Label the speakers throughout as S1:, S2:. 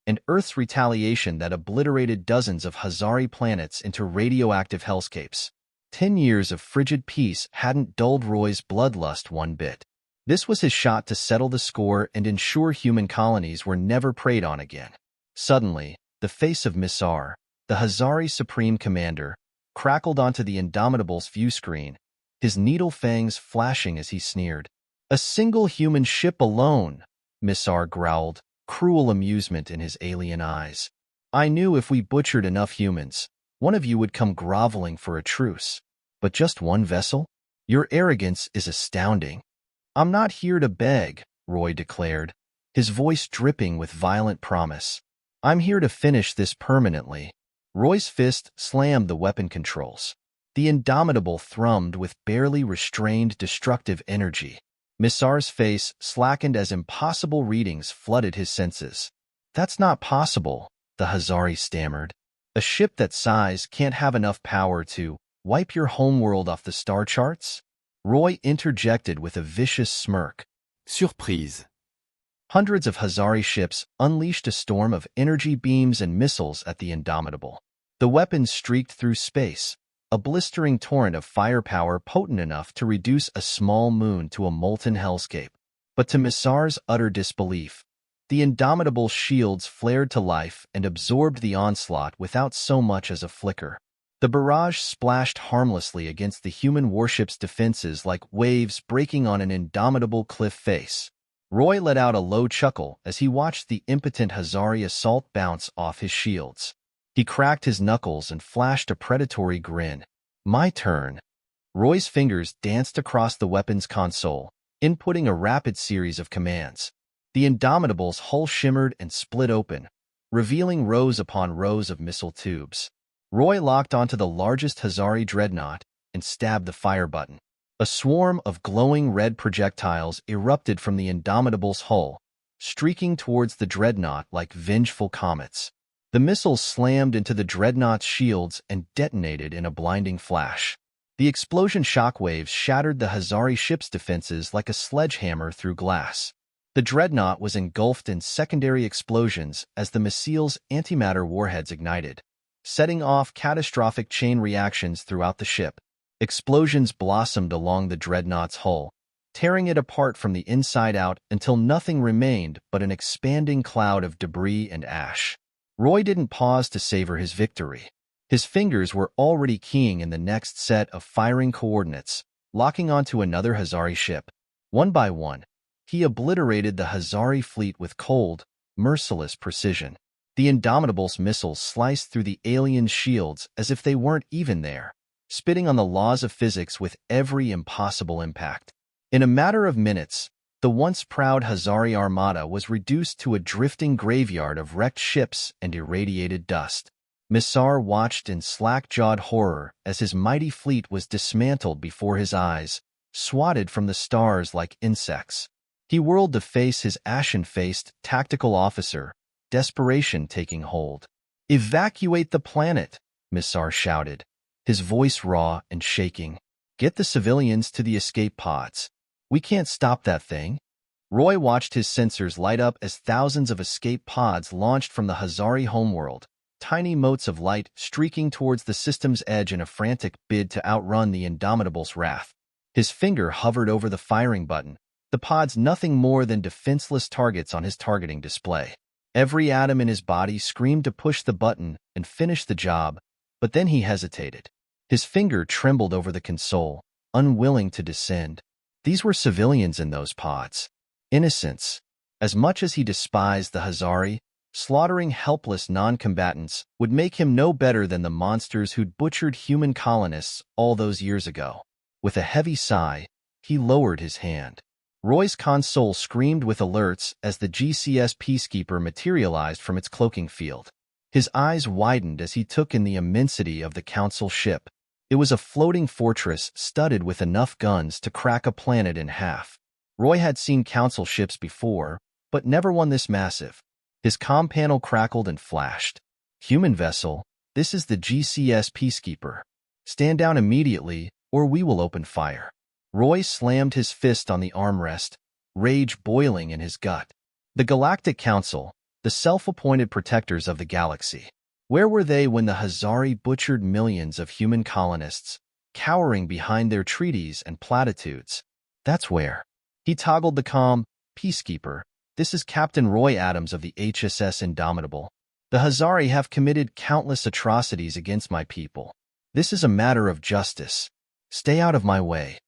S1: and Earth's retaliation that obliterated dozens of Hazari planets into radioactive hellscapes. 10 years of frigid peace hadn't dulled Roy's bloodlust one bit. This was his shot to settle the score and ensure human colonies were never preyed on again. Suddenly, the face of Missar, the Hazari Supreme Commander, crackled onto the Indomitable's view screen, his needle fangs flashing as he sneered. "A single human ship alone," Missar growled, cruel amusement in his alien eyes. "I knew if we butchered enough humans, one of you would come groveling for a truce. But just one vessel? Your arrogance is astounding." "I'm not here to beg," Roy declared, his voice dripping with violent promise. "I'm here to finish this permanently." Roy's fist slammed the weapon controls. The Indomitable thrummed with barely restrained destructive energy. Missar's face slackened as impossible readings flooded his senses. "That's not possible," the Hazari stammered. "A ship that size can't have enough power to wipe your homeworld off the star charts?" Roy interjected with a vicious smirk.
S2: Surprise.
S1: Hundreds of Hazari ships unleashed a storm of energy beams and missiles at the Indomitable. The weapons streaked through space, a blistering torrent of firepower potent enough to reduce a small moon to a molten hellscape. But to Missar's utter disbelief, the Indomitable's shields flared to life and absorbed the onslaught without so much as a flicker. The barrage splashed harmlessly against the human warship's defenses like waves breaking on an indomitable cliff face. Roy let out a low chuckle as he watched the impotent Hazari assault bounce off his shields. He cracked his knuckles and flashed a predatory grin. "My turn." Roy's fingers danced across the weapon's console, inputting a rapid series of commands. The Indomitable's hull shimmered and split open, revealing rows upon rows of missile tubes. Roy locked onto the largest Hazari dreadnought and stabbed the fire button. A swarm of glowing red projectiles erupted from the Indomitable's hull, streaking towards the dreadnought like vengeful comets. The missiles slammed into the dreadnought's shields and detonated in a blinding flash. The explosion shockwaves shattered the Hazari ship's defenses like a sledgehammer through glass. The dreadnought was engulfed in secondary explosions as the missile's antimatter warheads ignited, setting off catastrophic chain reactions throughout the ship. Explosions blossomed along the dreadnought's hull, tearing it apart from the inside out until nothing remained but an expanding cloud of debris and ash. Roy didn't pause to savor his victory. His fingers were already keying in the next set of firing coordinates, locking onto another Hazari ship. One by one, he obliterated the Hazari fleet with cold, merciless precision. The Indomitable's missiles sliced through the aliens' shields as if they weren't even there, spitting on the laws of physics with every impossible impact. In a matter of minutes, the once proud Hazari armada was reduced to a drifting graveyard of wrecked ships and irradiated dust. Missar watched in slack-jawed horror as his mighty fleet was dismantled before his eyes, swatted from the stars like insects. He whirled to face his ashen-faced tactical officer, desperation taking hold. "Evacuate the planet," Missar shouted, his voice raw and shaking. "Get the civilians to the escape pods. We can't stop that thing." Roy watched his sensors light up as thousands of escape pods launched from the Hazari homeworld, tiny motes of light streaking towards the system's edge in a frantic bid to outrun the Indomitable's wrath. His finger hovered over the firing button, the pods nothing more than defenseless targets on his targeting display. Every atom in his body screamed to push the button and finish the job, but then he hesitated. His finger trembled over the console, unwilling to descend. These were civilians in those pods. Innocents. As much as he despised the Hazari, slaughtering helpless non-combatants would make him no better than the monsters who'd butchered human colonists all those years ago. With a heavy sigh, he lowered his hand. Roy's console screamed with alerts as the GCS Peacekeeper materialized from its cloaking field. His eyes widened as he took in the immensity of the Council ship. It was a floating fortress studded with enough guns to crack a planet in half. Roy had seen Council ships before, but never one this massive. His comm panel crackled and flashed. "Human vessel, this is the GCS Peacekeeper. Stand down immediately, or we will open fire." Roy slammed his fist on the armrest, rage boiling in his gut. The Galactic Council, the self-appointed protectors of the galaxy. Where were they when the Hazari butchered millions of human colonists, cowering behind their treaties and platitudes? That's where. He toggled the comm. Peacekeeper, this is Captain Roy Adams of the HSS Indomitable. The Hazari have committed countless atrocities against my people. This is a matter of justice. Stay out of my way.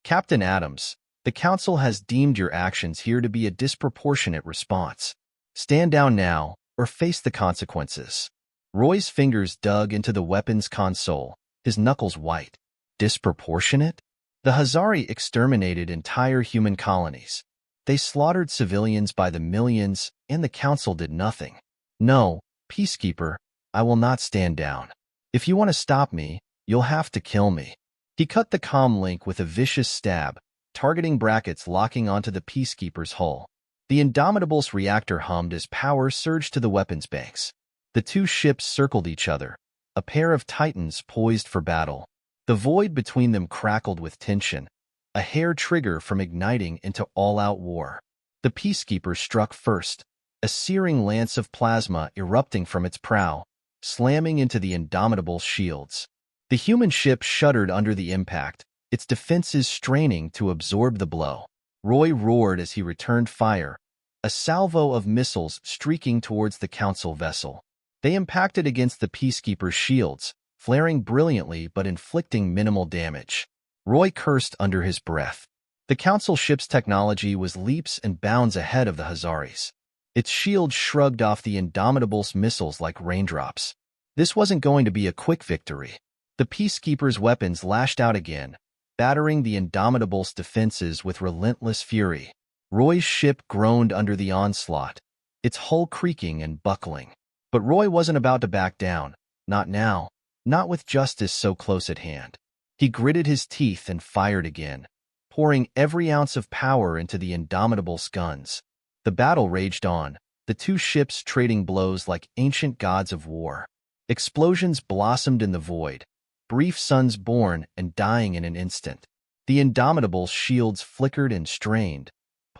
S1: Captain Adams, the Council has deemed your actions here to be a disproportionate response. Stand down now, or face the consequences. Roy's fingers dug into the weapons console, his knuckles white. Disproportionate? The Hazari exterminated entire human colonies. They slaughtered civilians by the millions, and the Council did nothing. No, Peacekeeper, I will not stand down. If you want to stop me, you'll have to kill me. He cut the comm link with a vicious stab, targeting brackets locking onto the Peacekeeper's hull. The Indomitable's reactor hummed as power surged to the weapons banks. The two ships circled each other, a pair of titans poised for battle. The void between them crackled with tension, a hair trigger from igniting into all-out war. The Peacekeeper struck first, a searing lance of plasma erupting from its prow, slamming into the Indomitable's shields. The human ship shuddered under the impact, its defenses straining to absorb the blow. Roy roared as he returned fire, a salvo of missiles streaking towards the Council vessel. They impacted against the Peacekeeper's shields, flaring brilliantly but inflicting minimal damage. Roy cursed under his breath. The Council ship's technology was leaps and bounds ahead of the Hazaris. Its shield shrugged off the Indomitable's missiles like raindrops. This wasn't going to be a quick victory. The Peacekeeper's weapons lashed out again, battering the Indomitable's defenses with relentless fury. Roy's ship groaned under the onslaught, its hull creaking and buckling. But Roy wasn't about to back down, not now, not with justice so close at hand. He gritted his teeth and fired again, pouring every ounce of power into the Indomitable's guns. The battle raged on, the two ships trading blows like ancient gods of war. Explosions blossomed in the void, brief suns born and dying in an instant. The Indomitable's shields flickered and strained,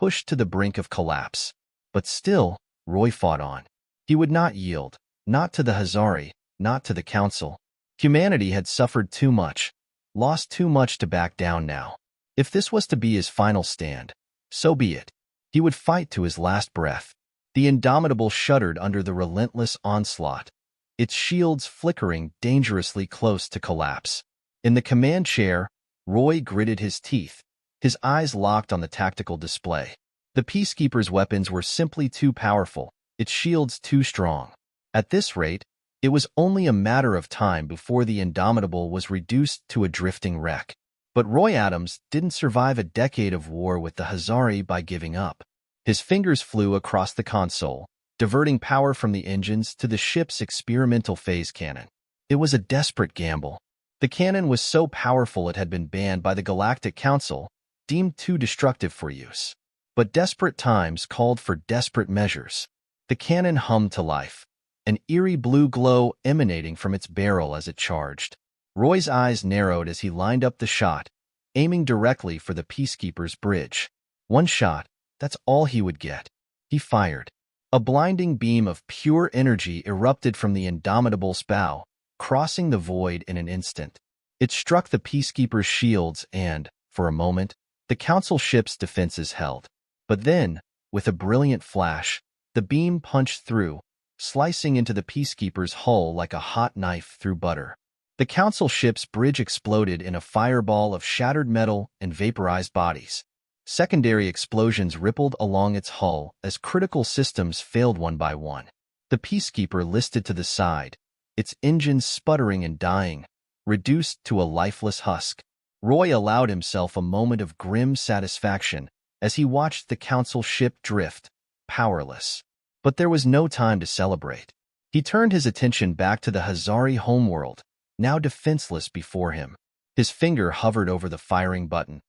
S1: pushed to the brink of collapse. But still, Roy fought on. He would not yield, not to the Hazari, not to the Council. Humanity had suffered too much, lost too much to back down now. If this was to be his final stand, so be it. He would fight to his last breath. The Indomitable shuddered under the relentless onslaught, its shields flickering dangerously close to collapse. In the command chair, Roy gritted his teeth, his eyes locked on the tactical display. The Peacekeeper's weapons were simply too powerful, its shields too strong. At this rate, it was only a matter of time before the Indomitable was reduced to a drifting wreck. But Roy Adams didn't survive a decade of war with the Hazari by giving up. His fingers flew across the console, diverting power from the engines to the ship's experimental phase cannon. It was a desperate gamble. The cannon was so powerful it had been banned by the Galactic Council, deemed too destructive for use. But desperate times called for desperate measures. The cannon hummed to life, an eerie blue glow emanating from its barrel as it charged. Roy's eyes narrowed as he lined up the shot, aiming directly for the Peacekeeper's bridge. One shot, that's all he would get. He fired. A blinding beam of pure energy erupted from the Indomitable's bow, crossing the void in an instant. It struck the Peacekeeper's shields and, for a moment, the Council ship's defenses held. But then, with a brilliant flash, the beam punched through, slicing into the Peacekeeper's hull like a hot knife through butter. The Council ship's bridge exploded in a fireball of shattered metal and vaporized bodies. Secondary explosions rippled along its hull as critical systems failed one by one. The Peacekeeper listed to the side, its engines sputtering and dying, reduced to a lifeless husk. Roy allowed himself a moment of grim satisfaction as he watched the Council ship drift, powerless. But there was no time to celebrate. He turned his attention back to the Hazari homeworld, now defenseless before him. His finger hovered over the firing button.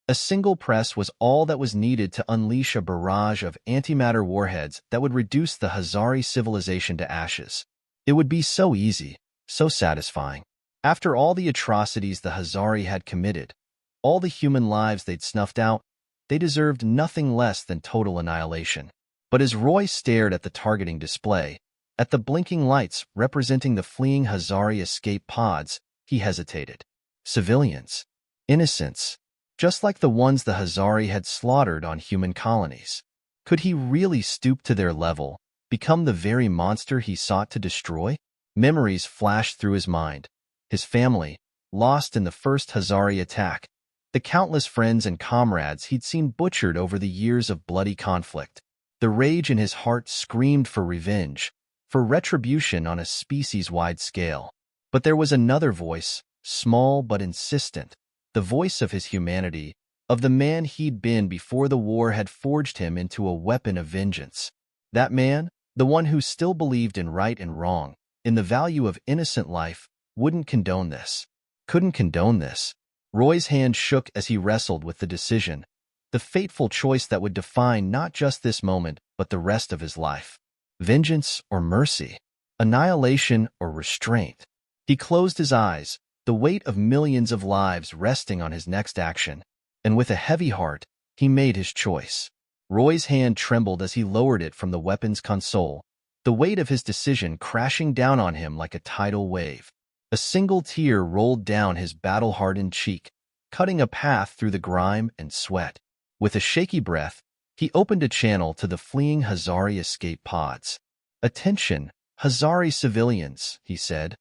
S1: A single press was all that was needed to unleash a barrage of antimatter warheads that would reduce the Hazari civilization to ashes. It would be so easy, so satisfying. After all the atrocities the Hazari had committed, all the human lives they'd snuffed out, they deserved nothing less than total annihilation. But as Roy stared at the targeting display, at the blinking lights representing the fleeing Hazari escape pods, he hesitated. Civilians. Innocents. Just like the ones the Hazari had slaughtered on human colonies. Could he really stoop to their level, become the very monster he sought to destroy? Memories flashed through his mind. His family, lost in the first Hazari attack. The countless friends and comrades he'd seen butchered over the years of bloody conflict. The rage in his heart screamed for revenge, for retribution on a species-wide scale. But there was another voice, small but insistent, the voice of his humanity, of the man he'd been before the war had forged him into a weapon of vengeance. That man, the one who still believed in right and wrong, in the value of innocent life, wouldn't condone this. Couldn't condone this. Roy's hand shook as he wrestled with the decision, the fateful choice that would define not just this moment, but the rest of his life. Vengeance or mercy? Annihilation or restraint? He closed his eyes, the weight of millions of lives resting on his next action, and with a heavy heart, he made his choice. Roy's hand trembled as he lowered it from the weapon's console, the weight of his decision crashing down on him like a tidal wave. A single tear rolled down his battle-hardened cheek, cutting a path through the grime and sweat. With a shaky breath, he opened a channel to the fleeing Hazari escape pods. "Attention, Hazari civilians," he said,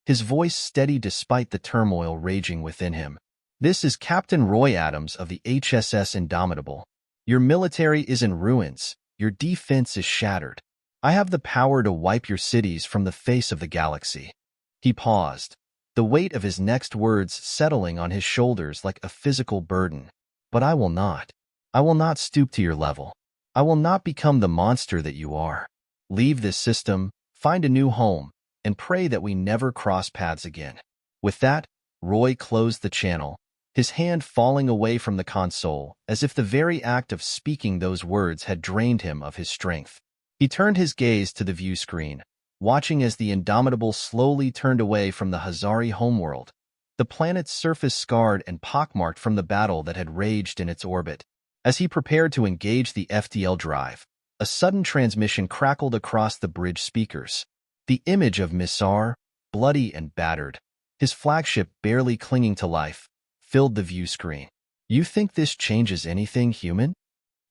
S1: his voice steady despite the turmoil raging within him. "This is Captain Roy Adams of the HSS Indomitable. Your military is in ruins. Your defense is shattered. I have the power to wipe your cities from the face of the galaxy." He paused, the weight of his next words settling on his shoulders like a physical burden. "But I will not. I will not stoop to your level. I will not become the monster that you are. Leave this system, find a new home, and pray that we never cross paths again." With that, Roy closed the channel, his hand falling away from the console, as if the very act of speaking those words had drained him of his strength. He turned his gaze to the view screen, watching as the Indomitable slowly turned away from the Hazari homeworld, the planet's surface scarred and pockmarked from the battle that had raged in its orbit. As he prepared to engage the FTL drive, a sudden transmission crackled across the bridge speakers. The image of Missar, bloody and battered, his flagship barely clinging to life, filled the view screen. "You think this changes anything, human?"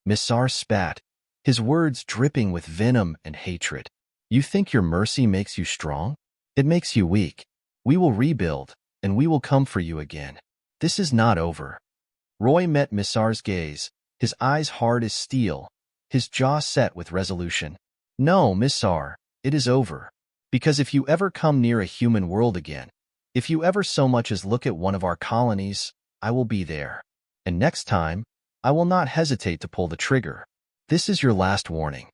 S1: Missar spat, his words dripping with venom and hatred. "You think your mercy makes you strong? It makes you weak. We will rebuild, and we will come for you again. This is not over." Roy met Missar's gaze, his eyes hard as steel, his jaw set with resolution. "No, Missar, it is over. Because if you ever come near a human world again, if you ever so much as look at one of our colonies, I will be there. And next time, I will not hesitate to pull the trigger. This is your last warning."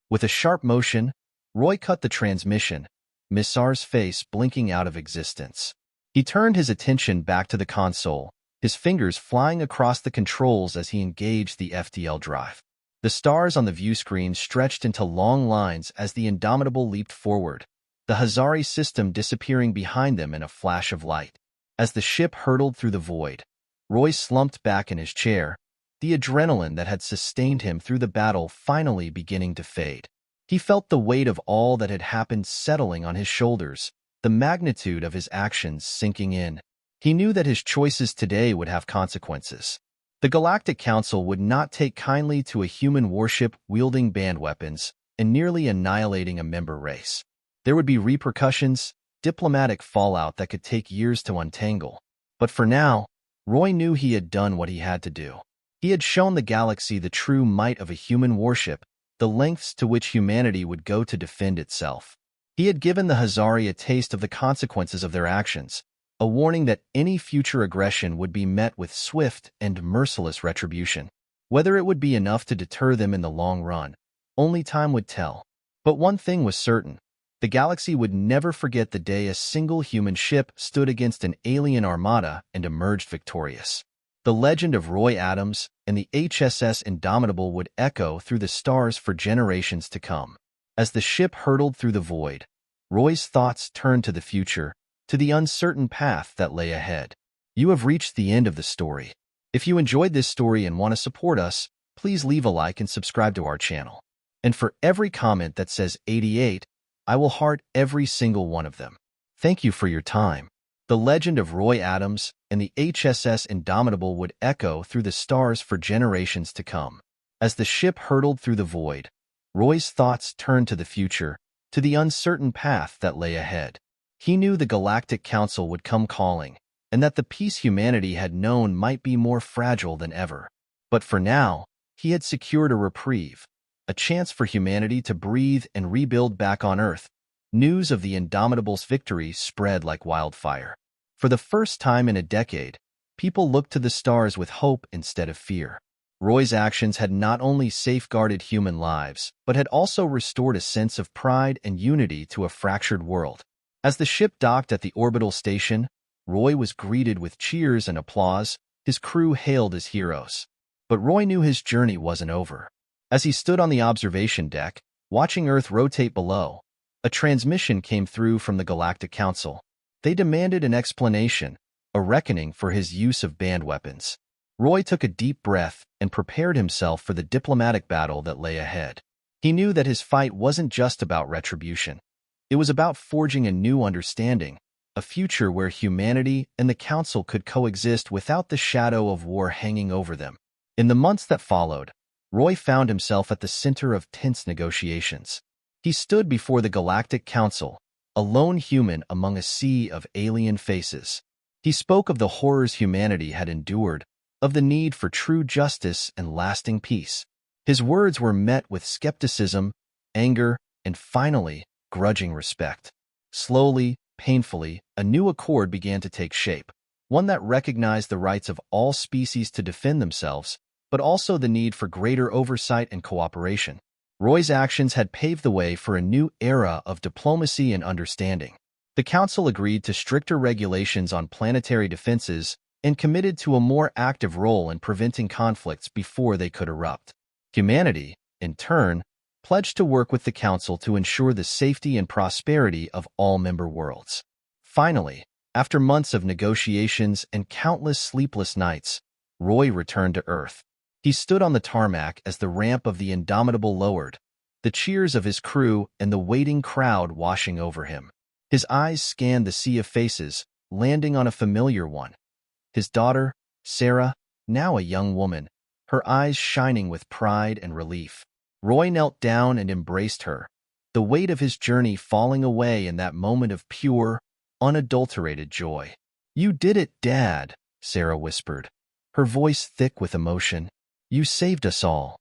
S1: With a sharp motion, Roy cut the transmission, Missar's face blinking out of existence. He turned his attention back to the console, his fingers flying across the controls as he engaged the FTL drive. The stars on the view screen stretched into long lines as the Indomitable leaped forward, the Hazari system disappearing behind them in a flash of light. As the ship hurtled through the void, Roy slumped back in his chair, the adrenaline that had sustained him through the battle finally beginning to fade. He felt the weight of all that had happened settling on his shoulders, the magnitude of his actions sinking in. He knew that his choices today would have consequences. The Galactic Council would not take kindly to a human warship wielding band weapons and nearly annihilating a member race. There would be repercussions, diplomatic fallout that could take years to untangle. But for now, Roy knew he had done what he had to do. He had shown the galaxy the true might of a human warship, the lengths to which humanity would go to defend itself. He had given the Hazari a taste of the consequences of their actions, a warning that any future aggression would be met with swift and merciless retribution. Whether it would be enough to deter them in the long run, only time would tell. But one thing was certain. The galaxy would never forget the day a single human ship stood against an alien armada and emerged victorious. The legend of Roy Adams and the HSS Indomitable would echo through the stars for generations to come. As the ship hurtled through the void, Roy's thoughts turned to the future, to the uncertain path that lay ahead. You have reached the end of the story. If you enjoyed this story and want to support us, please leave a like and subscribe to our channel. And for every comment that says 88, I will heart every single one of them. Thank you for your time. The legend of Roy Adams and the HSS Indomitable would echo through the stars for generations to come. As the ship hurtled through the void, Roy's thoughts turned to the future, to the uncertain path that lay ahead. He knew the Galactic Council would come calling, and that the peace humanity had known might be more fragile than ever. But for now, he had secured a reprieve, a chance for humanity to breathe and rebuild back on Earth. News of the Indomitable's victory spread like wildfire. For the first time in a decade, people looked to the stars with hope instead of fear. Roy's actions had not only safeguarded human lives, but had also restored a sense of pride and unity to a fractured world. As the ship docked at the orbital station, Roy was greeted with cheers and applause. His crew hailed as heroes. But Roy knew his journey wasn't over. As he stood on the observation deck, watching Earth rotate below, a transmission came through from the Galactic Council. They demanded an explanation, a reckoning for his use of banned weapons. Roy took a deep breath and prepared himself for the diplomatic battle that lay ahead. He knew that his fight wasn't just about retribution. It was about forging a new understanding, a future where humanity and the Council could coexist without the shadow of war hanging over them. In the months that followed, Roy found himself at the center of tense negotiations. He stood before the Galactic Council, a lone human among a sea of alien faces. He spoke of the horrors humanity had endured, of the need for true justice and lasting peace. His words were met with skepticism, anger, and finally, grudging respect. Slowly, painfully, a new accord began to take shape, one that recognized the rights of all species to defend themselves, but also the need for greater oversight and cooperation. Roy's actions had paved the way for a new era of diplomacy and understanding. The Council agreed to stricter regulations on planetary defenses and committed to a more active role in preventing conflicts before they could erupt. Humanity, in turn, pledged to work with the Council to ensure the safety and prosperity of all member worlds. Finally, after months of negotiations and countless sleepless nights, Roy returned to Earth. He stood on the tarmac as the ramp of the Indomitable lowered, the cheers of his crew and the waiting crowd washing over him. His eyes scanned the sea of faces, landing on a familiar one. His daughter, Sarah, now a young woman, her eyes shining with pride and relief. Roy knelt down and embraced her, the weight of his journey falling away in that moment of pure, unadulterated joy. "You did it, Dad," Sarah whispered, her voice thick with emotion. "You saved us all."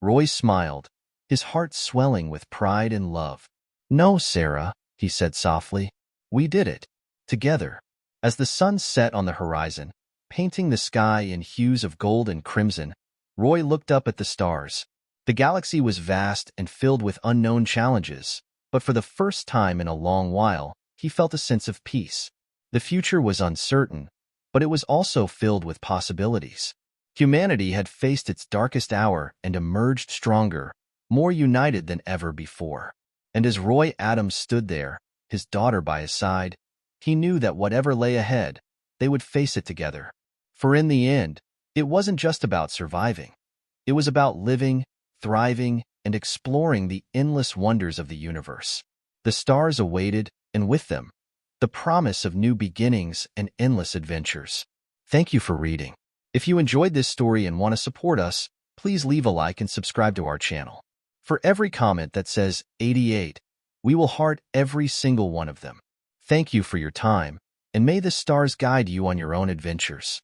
S1: Roy smiled, his heart swelling with pride and love. "No, Sarah," he said softly. "We did it. Together." As the sun set on the horizon, painting the sky in hues of gold and crimson, Roy looked up at the stars. The galaxy was vast and filled with unknown challenges, but for the first time in a long while, he felt a sense of peace. The future was uncertain, but it was also filled with possibilities. Humanity had faced its darkest hour and emerged stronger, more united than ever before. And as Roy Adams stood there, his daughter by his side, he knew that whatever lay ahead, they would face it together. For in the end, it wasn't just about surviving. It was about living, thriving, and exploring the endless wonders of the universe. The stars awaited, and with them, the promise of new beginnings and endless adventures. Thank you for reading. If you enjoyed this story and want to support us, please leave a like and subscribe to our channel. For every comment that says 88, we will heart every single one of them. Thank you for your time, and may the stars guide you on your own adventures.